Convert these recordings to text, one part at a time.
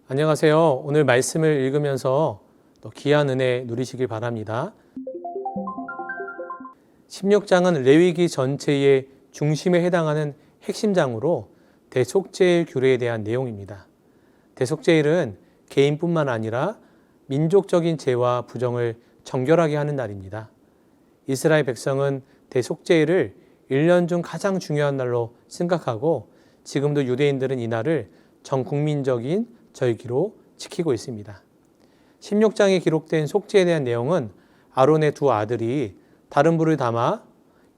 안녕하세요. 오늘 말씀을 읽으면서 또 귀한 은혜 누리시길 바랍니다. 16장은 레위기 전체의 중심에 해당하는 핵심 장으로 대속죄일 규례에 대한 내용입니다. 대속죄일은 개인뿐만 아니라 민족적인 죄와 부정을 정결하게 하는 날입니다. 이스라엘 백성은 대속죄일을 1년 중 가장 중요한 날로 생각하고 지금도 유대인들은 이 날을 전 국민적인 절기로 지키고 있습니다. 16장에 기록된 속죄에 대한 내용은 아론의 두 아들이 다른 불을 담아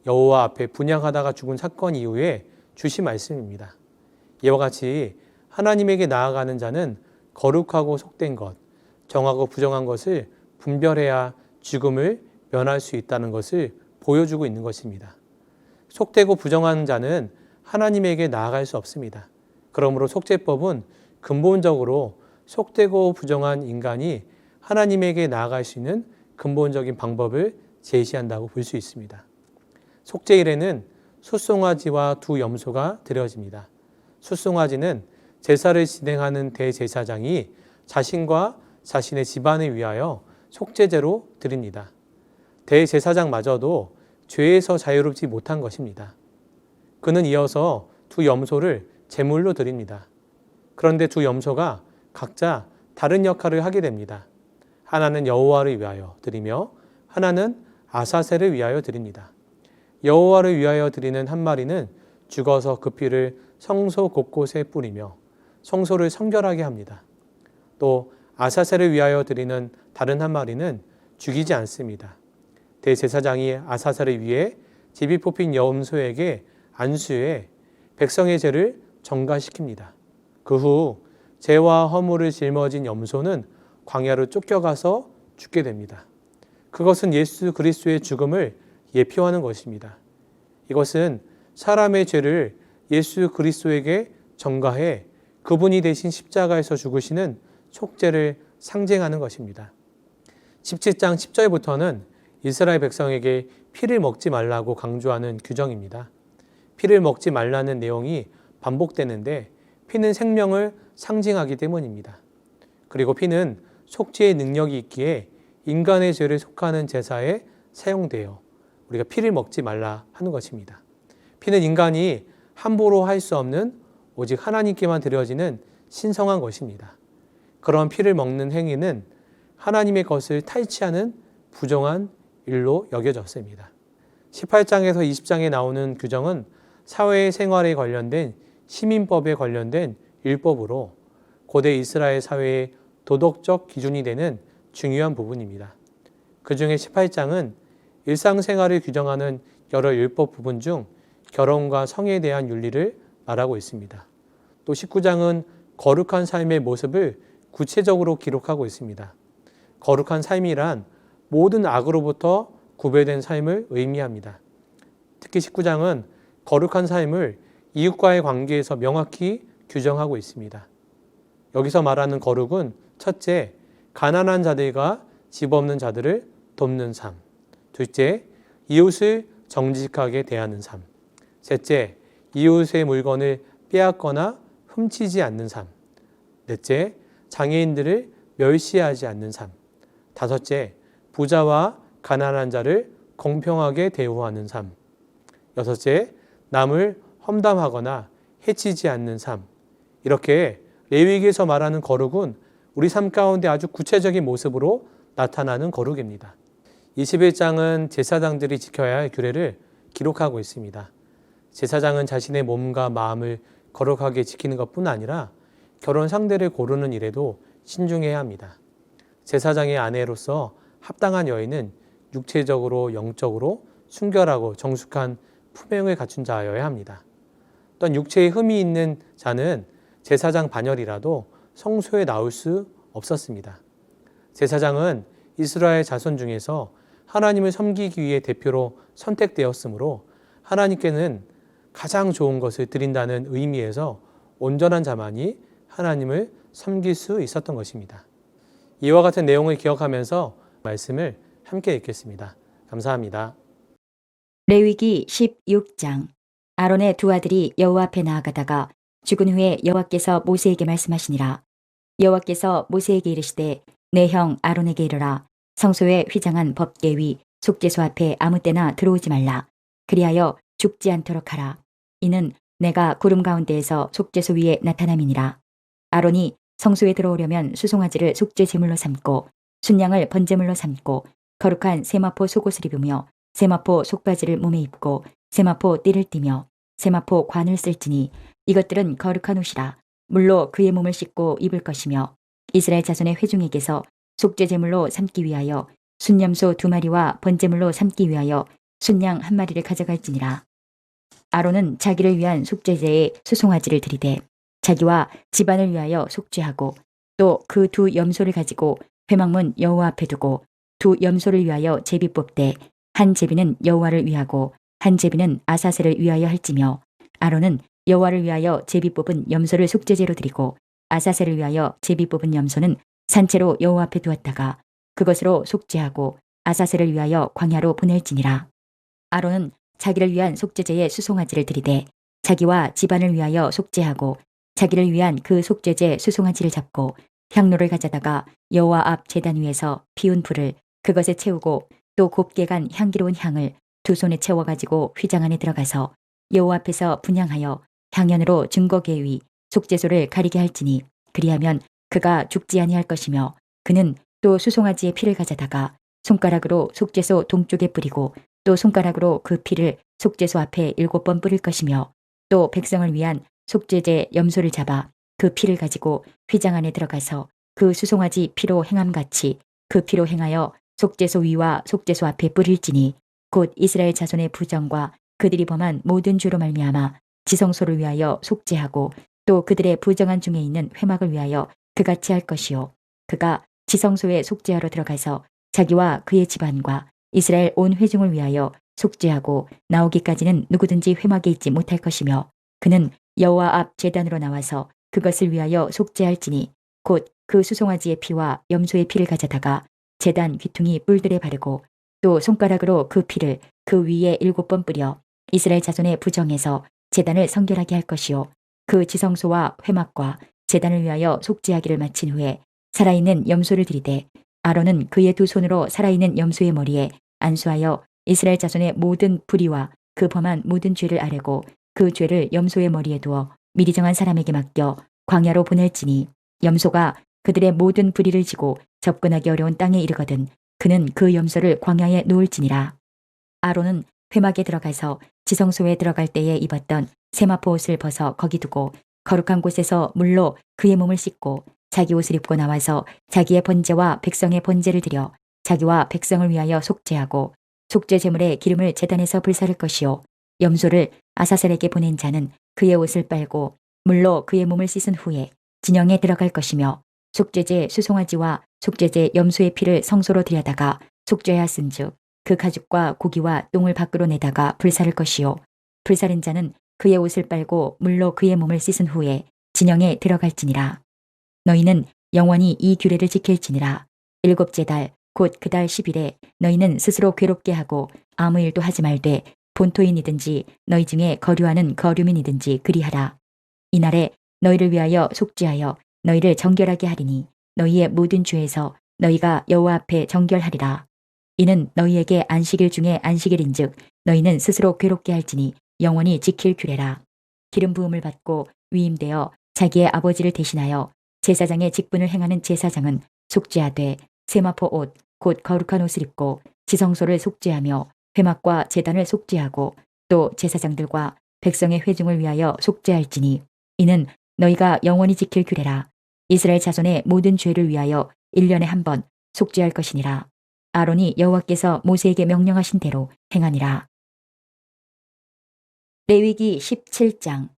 여호와 앞에 분향하다가 죽은 사건 이후에 주신 말씀입니다. 이와 같이 하나님에게 나아가는 자는 거룩하고 속된 것, 정하고 부정한 것을 분별해야 죽음을 면할 수 있다는 것을 보여주고 있는 것입니다. 속되고 부정한 자는 하나님에게 나아갈 수 없습니다. 그러므로 속죄법은 근본적으로 속되고 부정한 인간이 하나님에게 나아갈 수 있는 근본적인 방법을 제시한다고 볼 수 있습니다. 속죄일에는 숫송아지와 두 염소가 드려집니다. 숫송아지는 제사를 진행하는 대제사장이 자신과 자신의 집안을 위하여 속죄제로 드립니다. 대제사장마저도 죄에서 자유롭지 못한 것입니다. 그는 이어서 두 염소를 제물로 드립니다. 그런데 두 염소가 각자 다른 역할을 하게 됩니다. 하나는 여호와를 위하여 드리며 하나는 아사셀을 위하여 드립니다. 여호와를 위하여 드리는 한 마리는 죽어서 그 피를 성소 곳곳에 뿌리며 성소를 성결하게 합니다. 또 아사셀을 위하여 드리는 다른 한 마리는 죽이지 않습니다. 대제사장이 아사셀을 위해 제비 뽑힌 염소에게 안수해 백성의 죄를 정가시킵니다. 그 후 죄와 허물을 짊어진 염소는 광야로 쫓겨가서 죽게 됩니다. 그것은 예수 그리스도의 죽음을 예표하는 것입니다. 이것은 사람의 죄를 예수 그리스도에게 전가해 그분이 대신 십자가에서 죽으시는 속죄를 상징하는 것입니다. 17장 10절부터는 이스라엘 백성에게 피를 먹지 말라고 강조하는 규정입니다. 피를 먹지 말라는 내용이 반복되는데 피는 생명을 상징하기 때문입니다. 그리고 피는 속죄의 능력이 있기에 인간의 죄를 속하는 제사에 사용되어 우리가 피를 먹지 말라 하는 것입니다. 피는 인간이 함부로 할 수 없는 오직 하나님께만 드려지는 신성한 것입니다. 그런 피를 먹는 행위는 하나님의 것을 탈취하는 부정한 일로 여겨졌습니다. 18장에서 20장에 나오는 규정은 사회생활에 관련된 시민법에 관련된 율법으로 고대 이스라엘 사회의 도덕적 기준이 되는 중요한 부분입니다. 그 중에 18장은 일상생활을 규정하는 여러 율법 부분 중 결혼과 성에 대한 윤리를 말하고 있습니다. 또 19장은 거룩한 삶의 모습을 구체적으로 기록하고 있습니다. 거룩한 삶이란 모든 악으로부터 구별된 삶을 의미합니다. 특히 19장은 거룩한 삶을 이웃과의 관계에서 명확히 규정하고 있습니다. 여기서 말하는 거룩은 첫째, 가난한 자들과 집 없는 자들을 돕는 삶. 둘째, 이웃을 정직하게 대하는 삶. 셋째, 이웃의 물건을 빼앗거나 훔치지 않는 삶. 넷째, 장애인들을 멸시하지 않는 삶. 다섯째, 부자와 가난한 자를 공평하게 대우하는 삶. 여섯째, 남을 험담하거나 해치지 않는 삶. 이렇게 레위기에서 말하는 거룩은 우리 삶 가운데 아주 구체적인 모습으로 나타나는 거룩입니다. 21장은 제사장들이 지켜야 할 규례를 기록하고 있습니다. 제사장은 자신의 몸과 마음을 거룩하게 지키는 것뿐 아니라 결혼 상대를 고르는 일에도 신중해야 합니다. 제사장의 아내로서 합당한 여인은 육체적으로 영적으로 순결하고 정숙한 품행을 갖춘 자여야 합니다. 또한 육체에 흠이 있는 자는 제사장 반열이라도 성소에 나올 수 없었습니다. 제사장은 이스라엘 자손 중에서 하나님을 섬기기 위해 대표로 선택되었으므로 하나님께는 가장 좋은 것을 드린다는 의미에서 온전한 자만이 하나님을 섬길 수 있었던 것입니다. 이와 같은 내용을 기억하면서 말씀을 함께 읽겠습니다. 감사합니다. 레위기 16장. 아론의 두 아들이 여호와 앞에 나아가다가 죽은 후에 여호와께서 모세에게 말씀하시니라. 여호와께서 모세에게 이르시되 내 형 아론에게 이르라. 성소에 휘장한 법궤 위 속죄소 앞에 아무 때나 들어오지 말라. 그리하여 죽지 않도록 하라. 이는 내가 구름 가운데에서 속죄소 위에 나타남이니라. 아론이 성소에 들어오려면 수송아지를 속죄 제물로 삼고 순양을 번제물로 삼고 거룩한 세마포 속옷을 입으며 세마포 속바지를 몸에 입고 세마포 띠를 띠며 세마포 관을 쓸지니 이것들은 거룩한 옷이라. 물로 그의 몸을 씻고 입을 것이며 이스라엘 자손의 회중에게서 속죄 제물로 삼기 위하여 순염소 2마리와 번제물로 삼기 위하여 순양 1마리를 가져갈지니라. 아론은 자기를 위한 속죄제에 수송아지를 들이되 자기와 집안을 위하여 속죄하고 또 그 두 염소를 가지고 회막문 여호와 앞에 두고 두 염소를 위하여 제비 뽑되 한 제비는 여호와를 위하고 한 제비는 아사셀을 위하여 할지며 아론은 여호와를 위하여 제비 뽑은 염소를 속죄제로 드리고 아사셀을 위하여 제비 뽑은 염소는 산채로 여호와 앞에 두었다가 그것으로 속죄하고 아사셀을 위하여 광야로 보낼지니라. 아론은 자기를 위한 속죄제에 수송아지를 들이되 자기와 집안을 위하여 속죄하고 자기를 위한 그 속죄제 수송아지를 잡고 향로를 가져다가 여호와 앞 제단 위에서 피운 불을 그것에 채우고 또 곱게 간 향기로운 향을 두 손에 채워가지고 휘장 안에 들어가서 여호와 앞에서 분향하여 향연으로 증거궤 위 속죄소를 가리게 할지니 그리하면 그가 죽지 아니할 것이며 그는 또 수송아지의 피를 가져다가 손가락으로 속죄소 동쪽에 뿌리고 또 손가락으로 그 피를 속죄소 앞에 7번 뿌릴 것이며 또 백성을 위한 속죄제 염소를 잡아 그 피를 가지고 휘장 안에 들어가서 그 수송아지 피로 행함같이 그 피로 행하여 속죄소 위와 속죄소 앞에 뿌릴지니 곧 이스라엘 자손의 부정과 그들이 범한 모든 죄로 말미암아 지성소를 위하여 속죄하고 또 그들의 부정한 중에 있는 회막을 위하여 그같이 할 것이요 그가 지성소에 속죄하러 들어가서 자기와 그의 집안과 이스라엘 온 회중을 위하여 속죄하고 나오기까지는 누구든지 회막에 있지 못할 것이며 그는 여호와 앞 제단으로 나와서 그것을 위하여 속죄할지니 곧 그 수송아지의 피와 염소의 피를 가져다가 제단 귀퉁이 뿔들에 바르고 또 손가락으로 그 피를 그 위에 7번 뿌려 이스라엘 자손의 부정에서 제단을 성결하게 할 것이요 그 지성소와 회막과 제단을 위하여 속죄하기를 마친 후에 살아있는 염소를 들이되 아론은 그의 두 손으로 살아있는 염소의 머리에 안수하여 이스라엘 자손의 모든 불의와 그 범한 모든 죄를 아뢰고 그 죄를 염소의 머리에 두어 미리 정한 사람에게 맡겨 광야로 보낼지니 염소가 그들의 모든 불의를 지고 접근하기 어려운 땅에 이르거든 그는 그 염소를 광야에 놓을지니라. 아론은 회막에 들어가서 지성소에 들어갈 때에 입었던 세마포 옷을 벗어 거기 두고 거룩한 곳에서 물로 그의 몸을 씻고 자기 옷을 입고 나와서 자기의 번제와 백성의 번제를 드려 자기와 백성을 위하여 속죄하고 속죄 제물에 기름을 제단에서 불사를 것이요 염소를 아사셀에게 보낸 자는 그의 옷을 빨고 물로 그의 몸을 씻은 후에 진영에 들어갈 것이며 속죄제 수송아지와 속죄제 염소의 피를 성소로 들여다가 속죄하였은즉 그 가죽과 고기와 똥을 밖으로 내다가 불사를 것이요 불사른 자는 그의 옷을 빨고 물로 그의 몸을 씻은 후에 진영에 들어갈지니라. 너희는 영원히 이 규례를 지킬지니라. 7째 달 곧 그 달 10일에 너희는 스스로 괴롭게 하고 아무 일도 하지 말되 본토인이든지 너희 중에 거류하는 거류민이든지 그리하라. 이날에 너희를 위하여 속죄하여 너희를 정결하게 하리니 너희의 모든 죄에서 너희가 여호와 앞에 정결하리라. 이는 너희에게 안식일 중에 안식일인즉 너희는 스스로 괴롭게 할지니 영원히 지킬 규례라. 기름 부음을 받고 위임되어 자기의 아버지를 대신하여 제사장의 직분을 행하는 제사장은 속죄하되 세마포 옷 곧 거룩한 옷을 입고 지성소를 속죄하며 회막과 제단을 속죄하고 또 제사장들과 백성의 회중을 위하여 속죄할지니 이는 너희가 영원히 지킬 규례라. 이스라엘 자손의 모든 죄를 위하여 1년에 한 번 속죄할 것이니라. 아론이 여호와께서 모세에게 명령하신 대로 행하니라. 레위기 17장.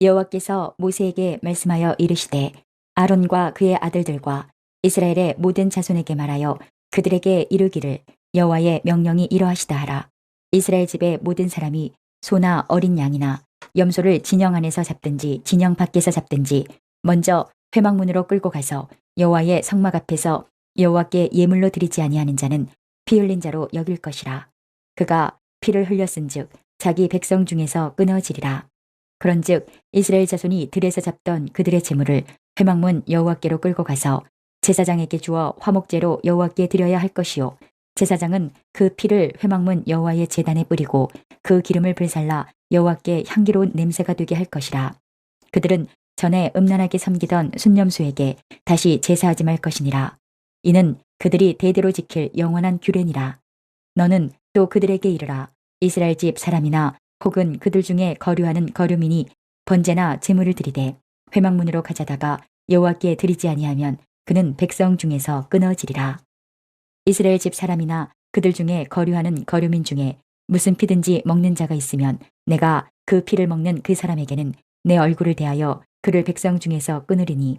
여호와께서 모세에게 말씀하여 이르시되 아론과 그의 아들들과 이스라엘의 모든 자손에게 말하여 그들에게 이르기를 여호와의 명령이 이러하시다 하라. 이스라엘 집의 모든 사람이 소나 어린 양이나 염소를 진영 안에서 잡든지 진영 밖에서 잡든지 먼저 회막문으로 끌고 가서 여호와의 성막 앞에서 여호와께 예물로 드리지 아니하는 자는 피 흘린 자로 여길 것이라. 그가 피를 흘렸은즉 자기 백성 중에서 끊어지리라. 그런즉 이스라엘 자손이 들에서 잡던 그들의 제물을 회막문 여호와께로 끌고 가서 제사장에게 주어 화목제로 여호와께 드려야 할 것이요 제사장은 그 피를 회막문 여호와의 제단에 뿌리고 그 기름을 불살라 여호와께 향기로운 냄새가 되게 할 것이라. 그들은 전에 음란하게 섬기던 순념수에게 다시 제사하지 말 것이니라. 이는 그들이 대대로 지킬 영원한 규례니라. 너는 또 그들에게 이르라. 이스라엘 집 사람이나 혹은 그들 중에 거류하는 거류민이 번제나 제물을 드리되 회막문으로 가져다가 여호와께 드리지 아니하면 그는 백성 중에서 끊어지리라. 이스라엘 집 사람이나 그들 중에 거류하는 거류민 중에 무슨 피든지 먹는 자가 있으면 내가 그 피를 먹는 그 사람에게는 내 얼굴을 대하여 그를 백성 중에서 끊으리니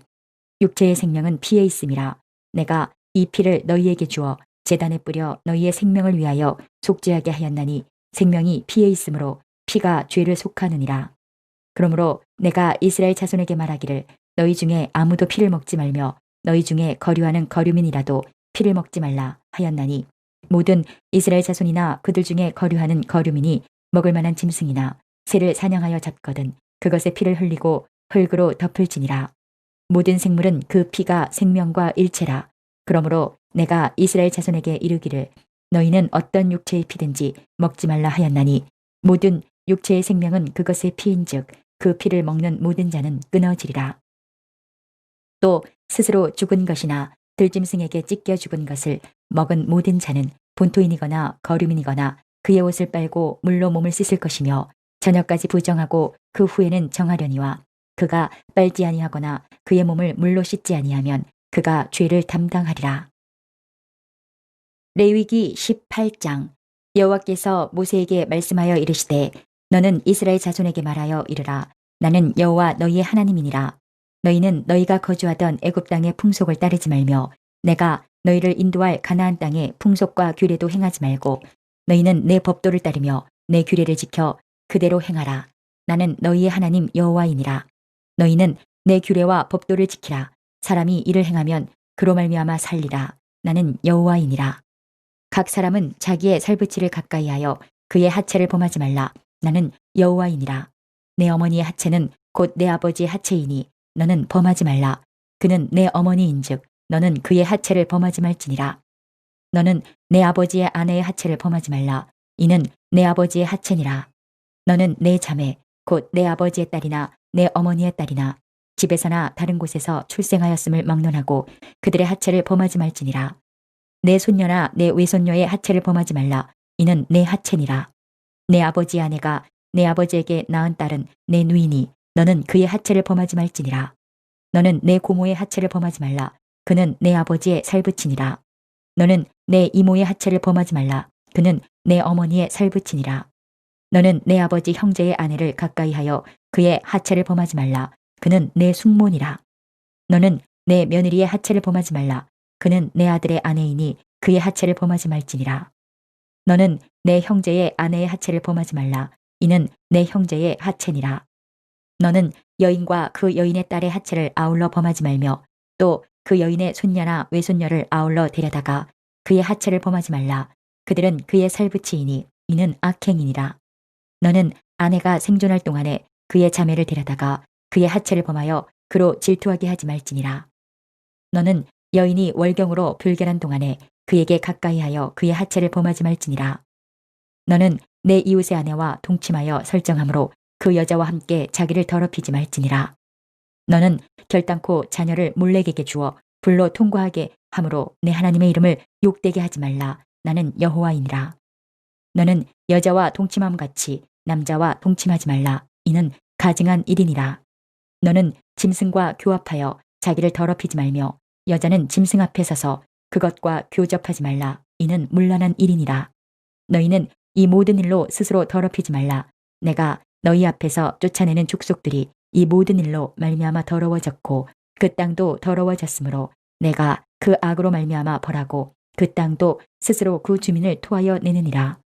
육체의 생명은 피에 있음이라. 내가 이 피를 너희에게 주어 제단에 뿌려 너희의 생명을 위하여 속죄하게 하였나니 생명이 피에 있으므로 피가 죄를 속하느니라. 그러므로 내가 이스라엘 자손에게 말하기를 너희 중에 아무도 피를 먹지 말며 너희 중에 거류하는 거류민이라도 피를 먹지 말라 하였나니 모든 이스라엘 자손이나 그들 중에 거류하는 거류민이 먹을 만한 짐승이나 새를 사냥하여 잡거든 그것의 피를 흘리고 흙으로 덮을지니라. 모든 생물은 그 피가 생명과 일체라. 그러므로 내가 이스라엘 자손에게 이르기를 너희는 어떤 육체의 피든지 먹지 말라 하였나니 모든 육체의 생명은 그것의 피인즉 그 피를 먹는 모든 자는 끊어지리라. 또 스스로 죽은 것이나 들짐승에게 찢겨 죽은 것을 먹은 모든 자는 본토인이거나 거류민이거나 그의 옷을 빨고 물로 몸을 씻을 것이며 저녁까지 부정하고 그 후에는 정하려니와 그가 빨지 아니하거나 그의 몸을 물로 씻지 아니하면 그가 죄를 담당하리라. 레위기 18장. 여호와께서 모세에게 말씀하여 이르시되 너는 이스라엘 자손에게 말하여 이르라. 나는 여호와 너희의 하나님이니라. 너희는 너희가 거주하던 애굽 땅의 풍속을 따르지 말며 내가 너희를 인도할 가나안 땅의 풍속과 규례도 행하지 말고 너희는 내 법도를 따르며 내 규례를 지켜 그대로 행하라. 나는 너희의 하나님 여호와이니라. 너희는 내 규례와 법도를 지키라. 사람이 이를 행하면 그로 말미암아 살리라. 나는 여호와이니라. 각 사람은 자기의 살부치를 가까이하여 그의 하체를 범하지 말라. 나는 여호와이니라. 내 어머니의 하체는 곧 내 아버지의 하체이니 너는 범하지 말라. 그는 내 어머니인즉 너는 그의 하체를 범하지 말지니라. 너는 내 아버지의 아내의 하체를 범하지 말라. 이는 내 아버지의 하체니라. 너는 내 자매 곧 내 아버지의 딸이나 내 어머니의 딸이나 집에서나 다른 곳에서 출생하였음을 막론하고 그들의 하체를 범하지 말지니라. 내 손녀나 내 외손녀의 하체를 범하지 말라. 이는 내 하체니라. 내 아버지의 아내가 내 아버지에게 낳은 딸은 내 누이니 너는 그의 하체를 범하지 말지니라. 너는 내 고모의 하체를 범하지 말라. 그는 내 아버지의 살부치니라. 너는 내 이모의 하체를 범하지 말라. 그는 내 어머니의 살부치니라. 너는 내 아버지 형제의 아내를 가까이하여 그의 하체를 범하지 말라. 그는 내 숙모니라. 너는 내 며느리의 하체를 범하지 말라. 그는 내 아들의 아내이니 그의 하체를 범하지 말지니라. 너는 내 형제의 아내의 하체를 범하지 말라. 이는 내 형제의 하체니라. 너는 여인과 그 여인의 딸의 하체를 아울러 범하지 말며 또 그 여인의 손녀나 외손녀를 아울러 데려다가 그의 하체를 범하지 말라. 그들은 그의 살부치이니 이는 악행이니라. 너는 아내가 생존할 동안에 그의 자매를 데려다가 그의 하체를 범하여 그로 질투하게 하지 말지니라. 너는 여인이 월경으로 불결한 동안에 그에게 가까이하여 그의 하체를 범하지 말지니라. 너는 내 이웃의 아내와 동침하여 설정함으로 그 여자와 함께 자기를 더럽히지 말지니라. 너는 결단코 자녀를 몰렉에게 주어 불로 통과하게 함으로 내 하나님의 이름을 욕되게 하지 말라. 나는 여호와이니라. 너는 여자와 동침함 같이 남자와 동침하지 말라. 이는 가증한 일이니라. 너는 짐승과 교합하여 자기를 더럽히지 말며 여자는 짐승 앞에 서서 그것과 교접하지 말라. 이는 문란한 일이니라. 너희는 이 모든 일로 스스로 더럽히지 말라. 내가 너희 앞에서 쫓아내는 족속들이 이 모든 일로 말미암아 더러워졌고 그 땅도 더러워졌으므로 내가 그 악으로 말미암아 벌하고 그 땅도 스스로 그 주민을 토하여 내느니라.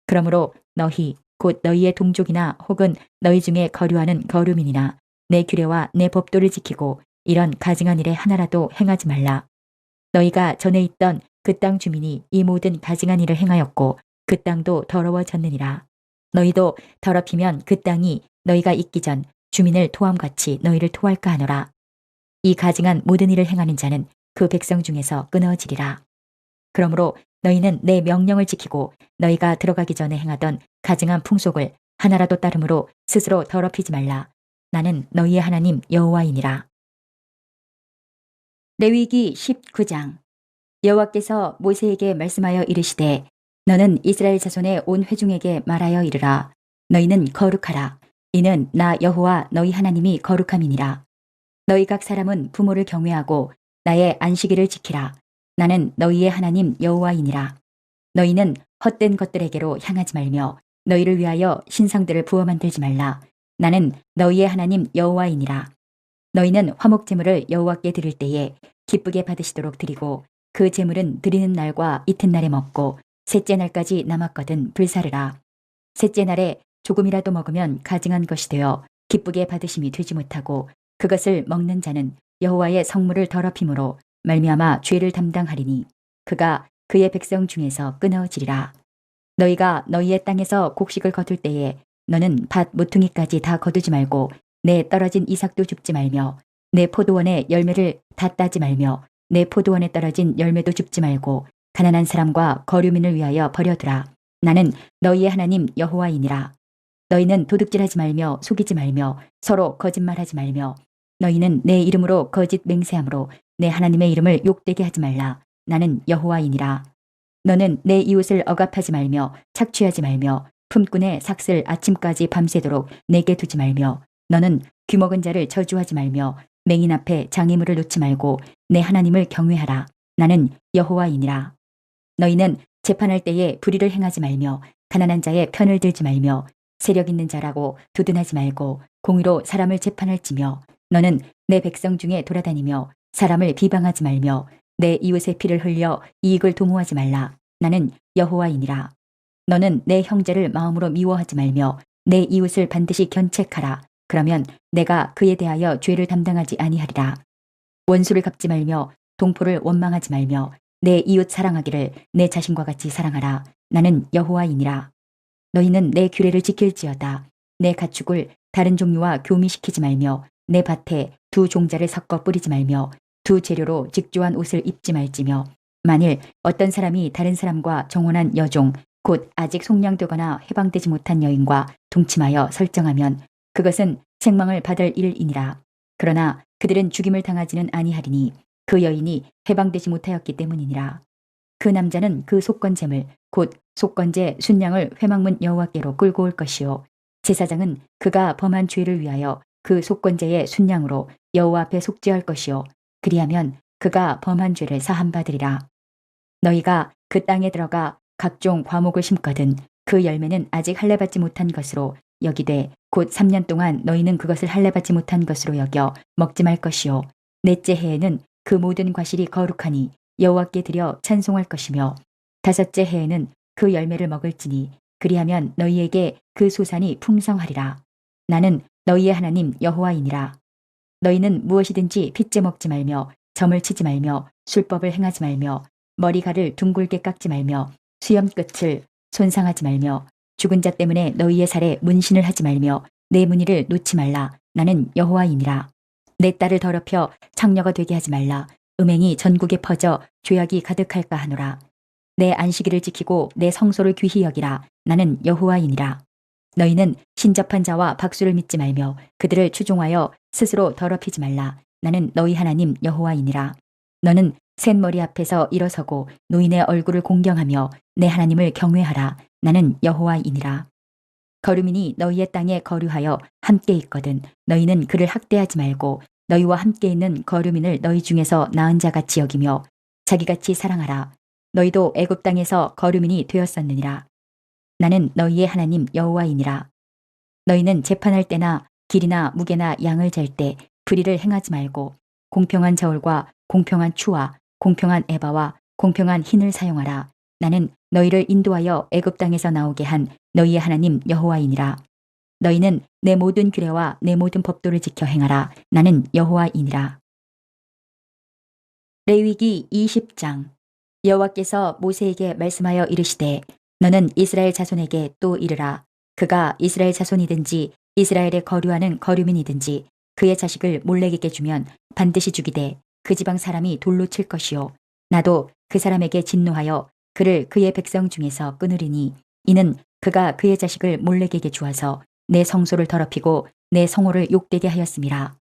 그러므로 너희 곧 너희의 동족이나 혹은 너희 중에 거류하는 거류민이나 내 규례와 내 법도를 지키고 이런 가증한 일에 하나라도 행하지 말라. 너희가 전에 있던 그 땅 주민이 이 모든 가증한 일을 행하였고 그 땅도 더러워졌느니라. 너희도 더럽히면 그 땅이 너희가 있기 전 주민을 토함같이 너희를 토할까 하노라. 이 가증한 모든 일을 행하는 자는 그 백성 중에서 끊어지리라. 그러므로 너희는 내 명령을 지키고 너희가 들어가기 전에 행하던 가증한 풍속을 하나라도 따름으로 스스로 더럽히지 말라. 나는 너희의 하나님 여호와이니라. 레위기 19장. 여호와께서 모세에게 말씀하여 이르시되 너는 이스라엘 자손의 온 회중에게 말하여 이르라. 너희는 거룩하라. 이는 나 여호와 너희 하나님이 거룩함이니라. 너희 각 사람은 부모를 경외하고 나의 안식일을 지키라. 나는 너희의 하나님 여호와이니라. 너희는 헛된 것들에게로 향하지 말며 너희를 위하여 신상들을 부어 만들지 말라. 나는 너희의 하나님 여호와이니라. 너희는 화목 제물을 여호와께 드릴 때에 기쁘게 받으시도록 드리고 그 제물은 드리는 날과 이튿날에 먹고 셋째 날까지 남았거든 불사르라. 셋째 날에 조금이라도 먹으면 가증한 것이 되어 기쁘게 받으심이 되지 못하고 그것을 먹는 자는 여호와의 성물을 더럽힘으로 말미암아 죄를 담당하리니 그가 그의 백성 중에서 끊어지리라. 너희가 너희의 땅에서 곡식을 거둘 때에 너는 밭 모퉁이까지 다 거두지 말고 내 떨어진 이삭도 줍지 말며 내 포도원의 열매를 다 따지 말며 내 포도원에 떨어진 열매도 줍지 말고 가난한 사람과 거류민을 위하여 버려두라. 나는 너희의 하나님 여호와이니라. 너희는 도둑질하지 말며 속이지 말며 서로 거짓말하지 말며 너희는 내 이름으로 거짓 맹세함으로 내 하나님의 이름을 욕되게 하지 말라. 나는 여호와이니라. 너는 내 이웃을 억압하지 말며 착취하지 말며 품꾼의 삭슬 아침까지 밤새도록 내게 두지 말며 너는 귀먹은 자를 저주하지 말며 맹인 앞에 장애물을 놓지 말고 내 하나님을 경외하라. 나는 여호와이니라. 너희는 재판할 때에 불의를 행하지 말며 가난한 자의 편을 들지 말며 세력 있는 자라고 두둔하지 말고 공의로 사람을 재판할지며 너는 내 백성 중에 돌아다니며 사람을 비방하지 말며 내 이웃의 피를 흘려 이익을 도모하지 말라. 나는 여호와이니라. 너는 내 형제를 마음으로 미워하지 말며 내 이웃을 반드시 견책하라. 그러면 내가 그에 대하여 죄를 담당하지 아니하리라. 원수를 갚지 말며 동포를 원망하지 말며 내 이웃 사랑하기를 내 자신과 같이 사랑하라. 나는 여호와이니라. 너희는 내 규례를 지킬지어다. 내 가축을 다른 종류와 교미시키지 말며 내 밭에 두 종자를 섞어 뿌리지 말며 두 재료로 직조한 옷을 입지 말지며 만일 어떤 사람이 다른 사람과 정혼한 여종 곧 아직 속량되거나 해방되지 못한 여인과 동침하여 설정하면 그것은 생망을 받을 일이니라. 그러나 그들은 죽임을 당하지는 아니하리니 그 여인이 해방되지 못하였기 때문이니라. 그 남자는 그 속건제물 곧 속건제 순양을 회막문 여호와께로 끌고 올 것이요 제사장은 그가 범한 죄를 위하여 그 속건제의 순양으로 여호와 앞에 속죄할 것이요 그리하면 그가 범한 죄를 사함받으리라. 너희가 그 땅에 들어가 각종 과목을 심거든 그 열매는 아직 할례받지 못한 것으로 여기되 곧 3년 동안 너희는 그것을 할례받지 못한 것으로 여겨 먹지 말 것이요 넷째 해에는 그 모든 과실이 거룩하니 여호와께 드려 찬송할 것이며 다섯째 해에는 그 열매를 먹을지니 그리하면 너희에게 그 소산이 풍성하리라. 나는 너희의 하나님 여호와이니라. 너희는 무엇이든지 핏째 먹지 말며 점을 치지 말며 술법을 행하지 말며 머리칼을 둥글게 깎지 말며 수염 끝을 손상하지 말며 죽은 자 때문에 너희의 살에 문신을 하지 말며 내 문의를 놓지 말라. 나는 여호와이니라. 내 딸을 더럽혀 창녀가 되게 하지 말라. 음행이 전국에 퍼져 죄악이 가득할까 하노라. 내 안식일을 지키고 내 성소를 귀히 여기라. 나는 여호와이니라. 너희는 신접한 자와 박수를 믿지 말며 그들을 추종하여 스스로 더럽히지 말라. 나는 너희 하나님 여호와이니라. 너는 셋머리 앞에서 일어서고 노인의 얼굴을 공경하며 내 하나님을 경외하라. 나는 여호와이니라. 거류민이 너희의 땅에 거류하여 함께 있거든 너희는 그를 학대하지 말고 너희와 함께 있는 거류민을 너희 중에서 나은 자같이 여기며 자기같이 사랑하라. 너희도 애굽 땅에서 거류민이 되었었느니라. 나는 너희의 하나님 여호와이니라. 너희는 재판할 때나 길이나 무게나 양을 잴 때 불의를 행하지 말고 공평한 저울과 공평한 추와 공평한 에바와 공평한 흰을 사용하라. 나는 너희를 인도하여 애굽 땅에서 나오게 한 너희의 하나님 여호와이니라. 너희는 내 모든 규례와 내 모든 법도를 지켜 행하라. 나는 여호와이니라. 레위기 20장. 여호와께서 모세에게 말씀하여 이르시되 너는 이스라엘 자손에게 또 이르라. 그가 이스라엘 자손이든지 이스라엘에 거류하는 거류민이든지 그의 자식을 몰렉에게 주면 반드시 죽이되 그 지방 사람이 돌로 칠 것이요 나도 그 사람에게 진노하여 그를 그의 백성 중에서 끊으리니 이는 그가 그의 자식을 몰렉에게 주어서 내 성소를 더럽히고 내 성호를 욕되게 하였음이라.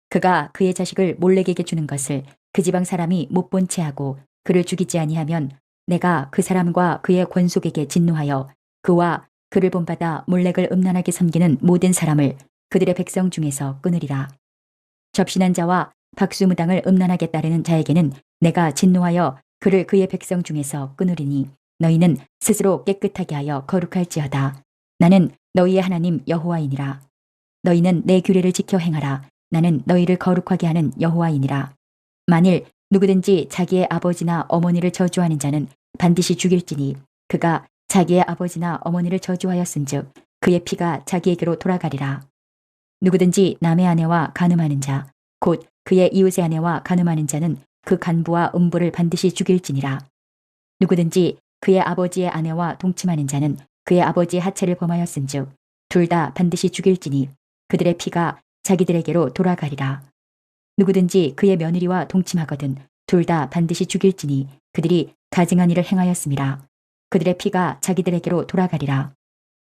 그가 그의 자식을 몰렉에게 주는 것을 그 지방 사람이 못 본 채 하고 그를 죽이지 아니하면 내가 그 사람과 그의 권속에게 진노하여 그와 그를 본받아 몰렉을 음란하게 섬기는 모든 사람을 그들의 백성 중에서 끊으리라. 접신한 자와 박수무당을 음란하게 따르는 자에게는 내가 진노하여 그를 그의 백성 중에서 끊으리니 너희는 스스로 깨끗하게 하여 거룩할지어다. 나는 너희의 하나님 여호와이니라. 너희는 내 규례를 지켜 행하라. 나는 너희를 거룩하게 하는 여호와이니라. 만일 누구든지 자기의 아버지나 어머니를 저주하는 자는 반드시 죽일지니 그가 자기의 아버지나 어머니를 저주하였은즉 그의 피가 자기에게로 돌아가리라. 누구든지 남의 아내와 간음하는 자, 곧 그의 이웃의 아내와 간음하는 자는 그 간부와 음부를 반드시 죽일지니라. 누구든지 그의 아버지의 아내와 동침하는 자는 그의 아버지의 하체를 범하였은즉 둘 다 반드시 죽일지니 그들의 피가 자기들에게로 돌아가리라. 누구든지 그의 며느리와 동침하거든 둘 다 반드시 죽일지니 그들이 가증한 일을 행하였음이라. 그들의 피가 자기들에게로 돌아가리라.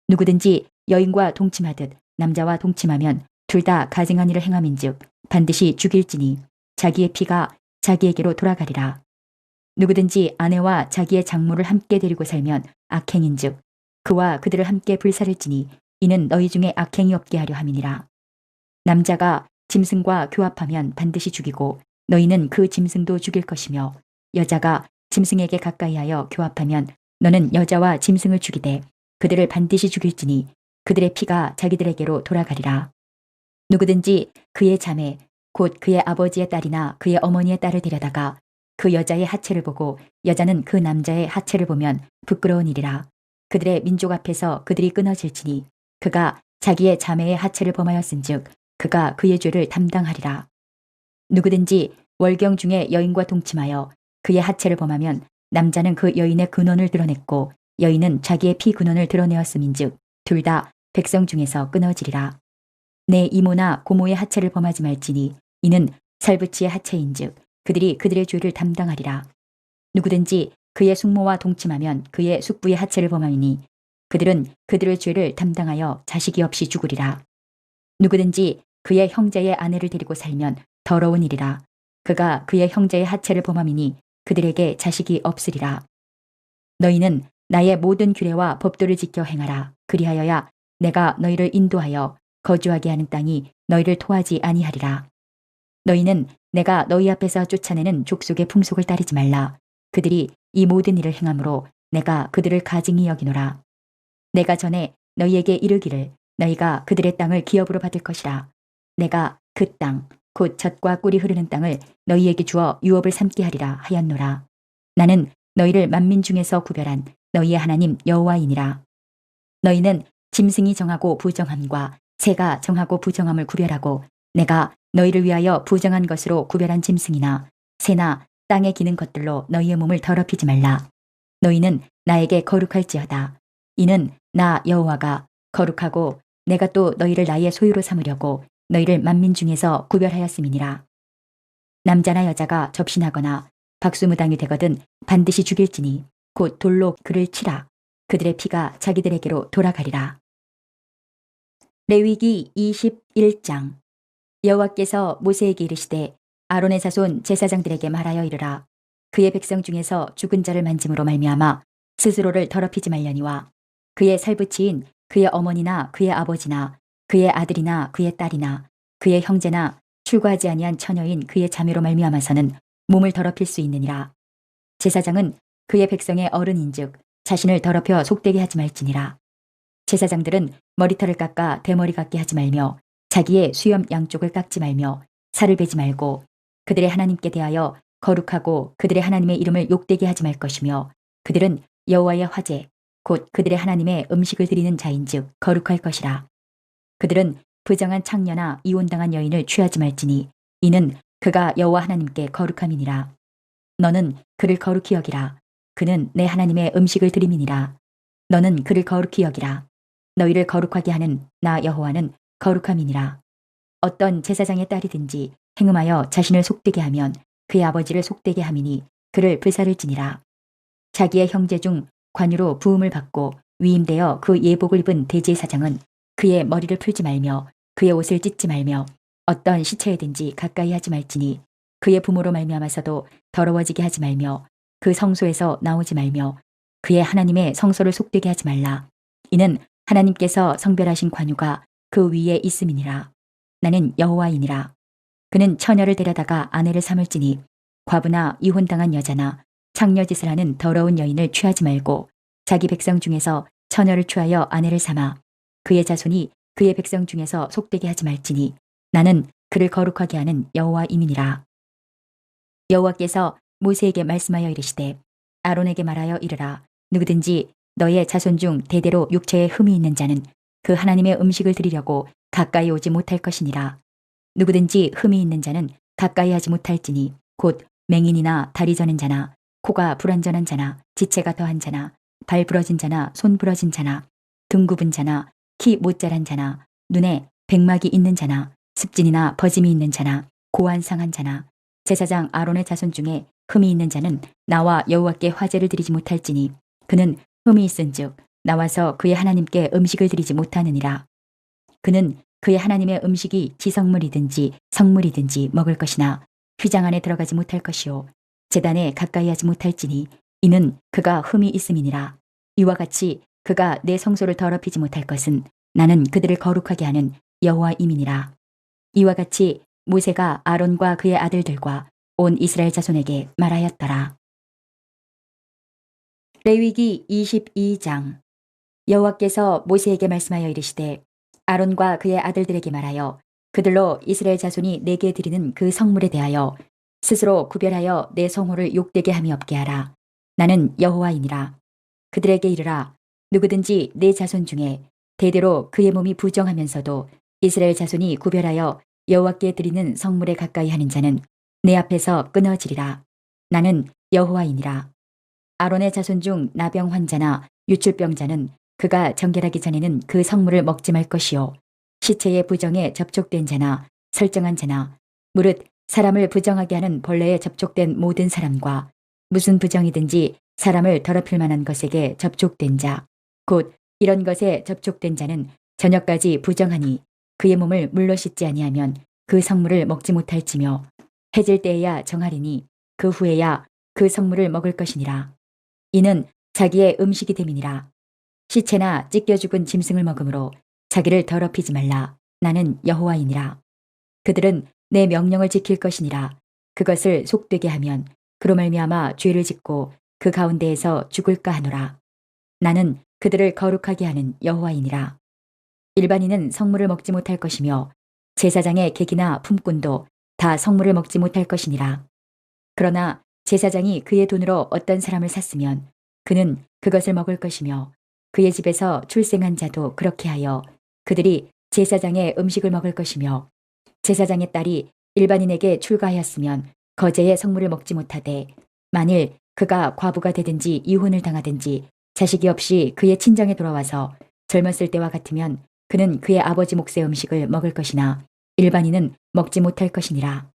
누구든지 여인과 동침하듯 남자와 동침하면 둘 다 가증한 일을 행함인즉 반드시 죽일지니 자기의 피가 자기에게로 돌아가리라. 누구든지 아내와 자기의 장모를 함께 데리고 살면 악행인즉 그와 그들을 함께 불살을지니 이는 너희 중에 악행이 없게 하려 함이니라. 남자가 짐승과 교합하면 반드시 죽이고 너희는 그 짐승도 죽일 것이며 여자가 짐승에게 가까이하여 교합하면 너는 여자와 짐승을 죽이되 그들을 반드시 죽일지니 그들의 피가 자기들에게로 돌아가리라. 누구든지 그의 자매 곧 그의 아버지의 딸이나 그의 어머니의 딸을 데려다가 그 여자의 하체를 보고 여자는 그 남자의 하체를 보면 부끄러운 일이라. 그들의 민족 앞에서 그들이 끊어질지니 그가 자기의 자매의 하체를 범하였은즉 그가 그의 죄를 담당하리라. 누구든지 월경 중에 여인과 동침하여 그의 하체를 범하면 남자는 그 여인의 근원을 드러냈고 여인은 자기의 피 근원을 드러내었음인즉 둘 다 백성 중에서 끊어지리라. 내 이모나 고모의 하체를 범하지 말지니 이는 살부치의 하체인즉 그들이 그들의 죄를 담당하리라. 누구든지 그의 숙모와 동침하면 그의 숙부의 하체를 범하니 그들은 그들의 죄를 담당하여 자식이 없이 죽으리라. 누구든지 그의 형제의 아내를 데리고 살면 더러운 일이라. 그가 그의 형제의 하체를 범함이니 그들에게 자식이 없으리라. 너희는 나의 모든 규례와 법도를 지켜 행하라. 그리하여야 내가 너희를 인도하여 거주하게 하는 땅이 너희를 토하지 아니하리라. 너희는 내가 너희 앞에서 쫓아내는 족속의 풍속을 따르지 말라. 그들이 이 모든 일을 행함으로 내가 그들을 가증히 여기노라. 내가 전에 너희에게 이르기를 너희가 그들의 땅을 기업으로 받을 것이라. 내가 그 땅, 곧 젖과 꿀이 흐르는 땅을 너희에게 주어 유업을 삼게 하리라 하였노라. 나는 너희를 만민 중에서 구별한 너희의 하나님 여호와이니라. 너희는 짐승이 정하고 부정함과 새가 정하고 부정함을 구별하고 내가 너희를 위하여 부정한 것으로 구별한 짐승이나 새나 땅에 기는 것들로 너희의 몸을 더럽히지 말라. 너희는 나에게 거룩할지어다. 이는 나 여호와가 거룩하고 내가 또 너희를 나의 소유로 삼으려고 너희를 만민 중에서 구별하였음이니라. 남자나 여자가 접신하거나 박수무당이 되거든 반드시 죽일지니 곧 돌로 그를 치라. 그들의 피가 자기들에게로 돌아가리라. 레위기 21장. 여호와께서 모세에게 이르시되 아론의 자손 제사장들에게 말하여 이르라. 그의 백성 중에서 죽은 자를 만짐으로 말미암아 스스로를 더럽히지 말려니와 그의 살부치인 그의 어머니나 그의 아버지나 그의 아들이나 그의 딸이나 그의 형제나 출가하지 아니한 처녀인 그의 자매로 말미암아서는 몸을 더럽힐 수 있느니라. 제사장은 그의 백성의 어른인즉 자신을 더럽혀 속되게 하지 말지니라. 제사장들은 머리털을 깎아 대머리 같게 하지 말며 자기의 수염 양쪽을 깎지 말며 살을 베지 말고 그들의 하나님께 대하여 거룩하고 그들의 하나님의 이름을 욕되게 하지 말 것이며 그들은 여호와의 화제 곧 그들의 하나님의 음식을 드리는 자인즉 거룩할 것이라. 그들은 부정한 창녀나 이혼당한 여인을 취하지 말지니 이는 그가 여호와 하나님께 거룩함이니라. 너는 그를 거룩히 여기라. 그는 내 하나님의 음식을 드림이니라. 너는 그를 거룩히 여기라. 너희를 거룩하게 하는 나 여호와는 거룩함이니라. 어떤 제사장의 딸이든지 행음하여 자신을 속되게 하면 그의 아버지를 속되게 함이니 그를 불사를지니라. 자기의 형제 중 관유로 부음을 받고 위임되어 그 예복을 입은 대제사장은 그의 머리를 풀지 말며 그의 옷을 찢지 말며 어떤 시체에든지 가까이 하지 말지니 그의 부모로 말미암아서도 더러워지게 하지 말며 그 성소에서 나오지 말며 그의 하나님의 성소를 속되게 하지 말라. 이는 하나님께서 성별하신 관유가 그 위에 있음이니라. 나는 여호와이니라. 그는 처녀를 데려다가 아내를 삼을지니 과부나 이혼당한 여자나 창녀짓을 하는 더러운 여인을 취하지 말고 자기 백성 중에서 처녀를 취하여 아내를 삼아 그의 자손이 그의 백성 중에서 속되게 하지 말지니 나는 그를 거룩하게 하는 여호와임이니라. 여호와께서 모세에게 말씀하여 이르시되 아론에게 말하여 이르라. 누구든지 너의 자손 중 대대로 육체에 흠이 있는 자는 그 하나님의 음식을 드리려고 가까이 오지 못할 것이니라. 누구든지 흠이 있는 자는 가까이 하지 못할지니 곧 맹인이나 다리 저는 자나 코가 불완전한 자나 지체가 더한 자나 발 부러진 자나 손 부러진 자나 등 굽은 자나 키 못 자란 자나 눈에 백막이 있는 자나 습진이나 버짐이 있는 자나 고안 상한 자나 제사장 아론의 자손 중에 흠이 있는 자는 나와 여호와께 화제를 드리지 못할지니 그는 흠이 있은즉 나와서 그의 하나님께 음식을 드리지 못하느니라. 그는 그의 하나님의 음식이 지성물이든지 성물이든지 먹을 것이나 휘장 안에 들어가지 못할 것이요 제단에 가까이 하지 못할지니 이는 그가 흠이 있음이니라. 이와 같이 그가 내 성소를 더럽히지 못할 것은 나는 그들을 거룩하게 하는 여호와임이니라. 이와 같이 모세가 아론과 그의 아들들과 온 이스라엘 자손에게 말하였더라. 레위기 22장. 여호와께서 모세에게 말씀하여 이르시되 아론과 그의 아들들에게 말하여 그들로 이스라엘 자손이 내게 드리는 그 성물에 대하여 스스로 구별하여 내 성호를 욕되게 함이 없게 하라. 나는 여호와이니라. 그들에게 이르라. 누구든지 내 자손 중에 대대로 그의 몸이 부정하면서도 이스라엘 자손이 구별하여 여호와께 드리는 성물에 가까이 하는 자는 내 앞에서 끊어지리라. 나는 여호와이니라. 아론의 자손 중 나병 환자나 유출병자는 그가 정결하기 전에는 그 성물을 먹지 말 것이요 시체의 부정에 접촉된 자나 설정한 자나 무릇 사람을 부정하게 하는 벌레에 접촉된 모든 사람과 무슨 부정이든지 사람을 더럽힐 만한 것에게 접촉된 자 곧 이런 것에 접촉된 자는 저녁까지 부정하니 그의 몸을 물로 씻지 아니하면 그 성물을 먹지 못할지며 해질 때에야 정하리니 그 후에야 그 성물을 먹을 것이니라. 이는 자기의 음식이 됨이니라. 시체나 찢겨 죽은 짐승을 먹으므로 자기를 더럽히지 말라. 나는 여호와이니라. 그들은 내 명령을 지킬 것이니라. 그것을 속되게 하면 그로 말미암아 죄를 짓고 그 가운데에서 죽을까 하노라. 나는 그들을 거룩하게 하는 여호와이니라. 일반인은 성물을 먹지 못할 것이며 제사장의 객이나 품꾼도 다 성물을 먹지 못할 것이니라. 그러나 제사장이 그의 돈으로 어떤 사람을 샀으면 그는 그것을 먹을 것이며 그의 집에서 출생한 자도 그렇게 하여 그들이 제사장의 음식을 먹을 것이며 제사장의 딸이 일반인에게 출가하였으면 거제의 성물을 먹지 못하되 만일 그가 과부가 되든지 이혼을 당하든지 자식이 없이 그의 친정에 돌아와서 젊었을 때와 같으면 그는 그의 아버지 몫의 음식을 먹을 것이나 일반인은 먹지 못할 것이니라.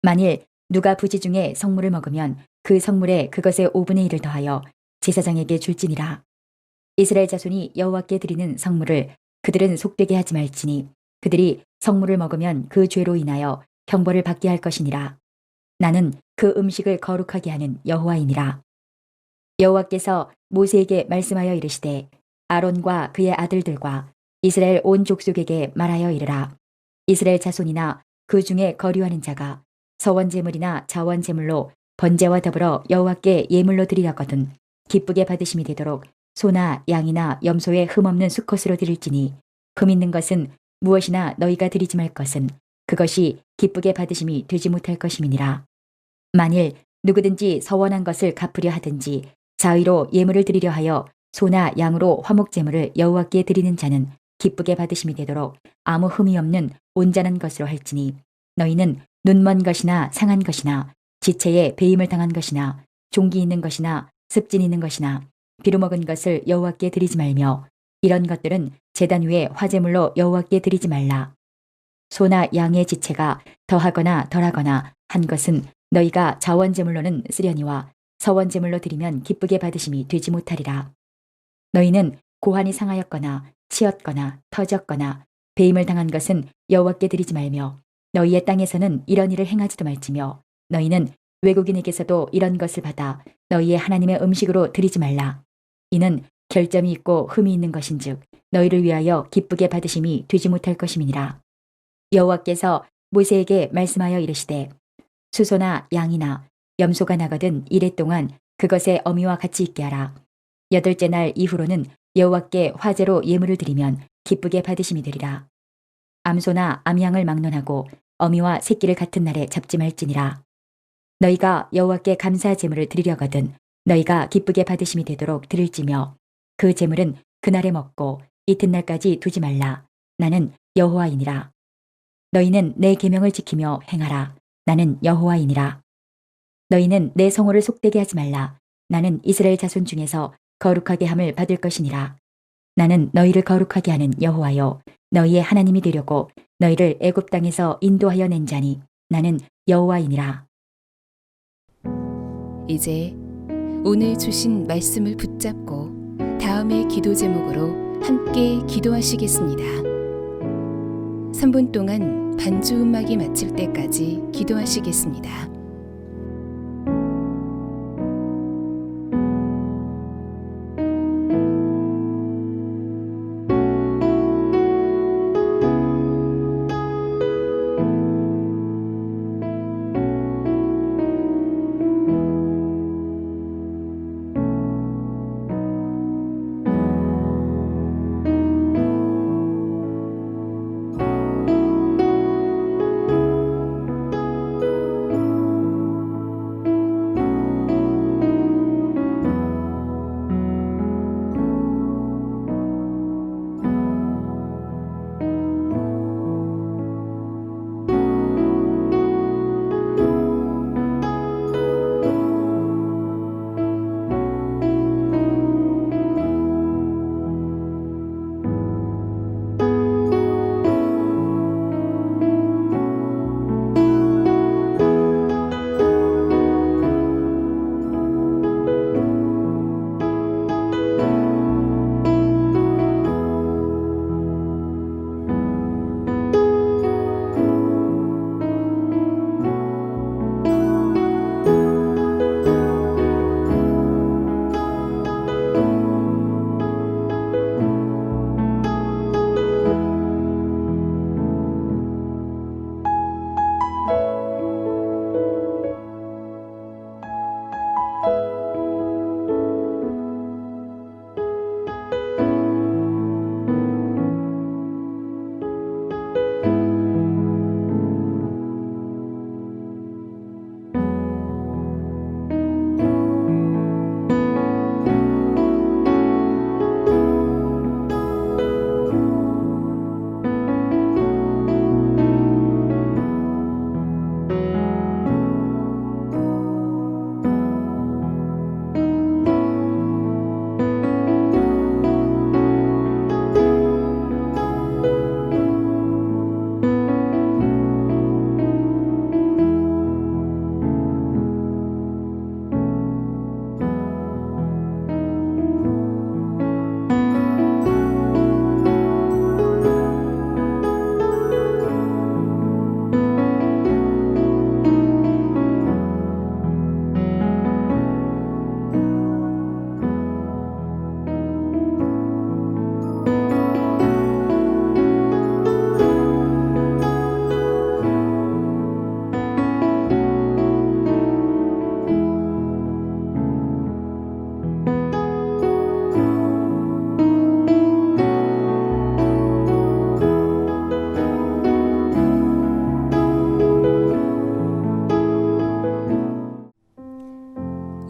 만일 누가 부지 중에 성물을 먹으면 그 성물에 그것의 5분의 1을 더하여 제사장에게 줄지니라. 이스라엘 자손이 여호와께 드리는 성물을 그들은 속되게 하지 말지니 그들이 성물을 먹으면 그 죄로 인하여 형벌을 받게 할 것이니라. 나는 그 음식을 거룩하게 하는 여호와이니라. 여호와께서 모세에게 말씀하여 이르시되 아론과 그의 아들들과 이스라엘 온 족속에게 말하여 이르라. 이스라엘 자손이나 그 중에 거류하는 자가 서원제물이나 자원제물로 번제와 더불어 여호와께 예물로 드리려거든 기쁘게 받으심이 되도록 소나 양이나 염소의 흠없는 수컷으로 드릴지니 흠 있는 것은 무엇이나 너희가 드리지 말 것은 그것이 기쁘게 받으심이 되지 못할 것임이니라. 만일 누구든지 서원한 것을 갚으려 하든지 자의로 예물을 드리려 하여 소나 양으로 화목제물을 여호와께 드리는 자는 기쁘게 받으심이 되도록 아무 흠이 없는 온전한 것으로 할지니 너희는 눈먼 것이나 상한 것이나 지체에 배임을 당한 것이나 종기 있는 것이나 습진 있는 것이나 비루먹은 것을 여호와께 드리지 말며 이런 것들은 제단 위에 화제물로 여호와께 드리지 말라. 소나 양의 지체가 더하거나 덜하거나 한 것은 너희가 자원제물로는 쓰려니와 서원제물로 드리면 기쁘게 받으심이 되지 못하리라. 너희는 고환이 상하였거나 치었거나 터졌거나 배임을 당한 것은 여호와께 드리지 말며 너희의 땅에서는 이런 일을 행하지도 말지며 너희는 외국인에게서도 이런 것을 받아 너희의 하나님의 음식으로 드리지 말라. 이는 결점이 있고 흠이 있는 것인즉 너희를 위하여 기쁘게 받으심이 되지 못할 것임이니라. 여호와께서 모세에게 말씀하여 이르시되 수소나 양이나 염소가 나거든 이래 동안 그것의 어미와 같이 있게 하라. 8째 날 이후로는 여호와께 화제로 예물을 드리면 기쁘게 받으심이 되리라. 암소나 암양을 막론하고 어미와 새끼를 같은 날에 잡지 말지니라. 너희가 여호와께 감사 제물을 드리려거든 너희가 기쁘게 받으심이 되도록 드릴지며 그 제물은 그날에 먹고 이튿날까지 두지 말라. 나는 여호와이니라. 너희는 내 계명을 지키며 행하라. 나는 여호와이니라. 너희는 내 성호를 속되게 하지 말라. 나는 이스라엘 자손 중에서 거룩하게 함을 받을 것이니라. 나는 너희를 거룩하게 하는 여호와요 너희의 하나님이 되려고 너희를 애굽 땅에서 인도하여 낸 자니 나는 여호와이니라. 이제 오늘 주신 말씀을 붙잡고 다음의 기도 제목으로 함께 기도하시겠습니다. 3분 동안 반주 음악이 마칠 때까지 기도하시겠습니다.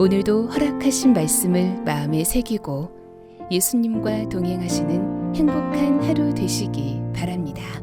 오늘도 허락하신 말씀을 마음에 새기고 예수님과 동행하시는 행복한 하루 되시기 바랍니다.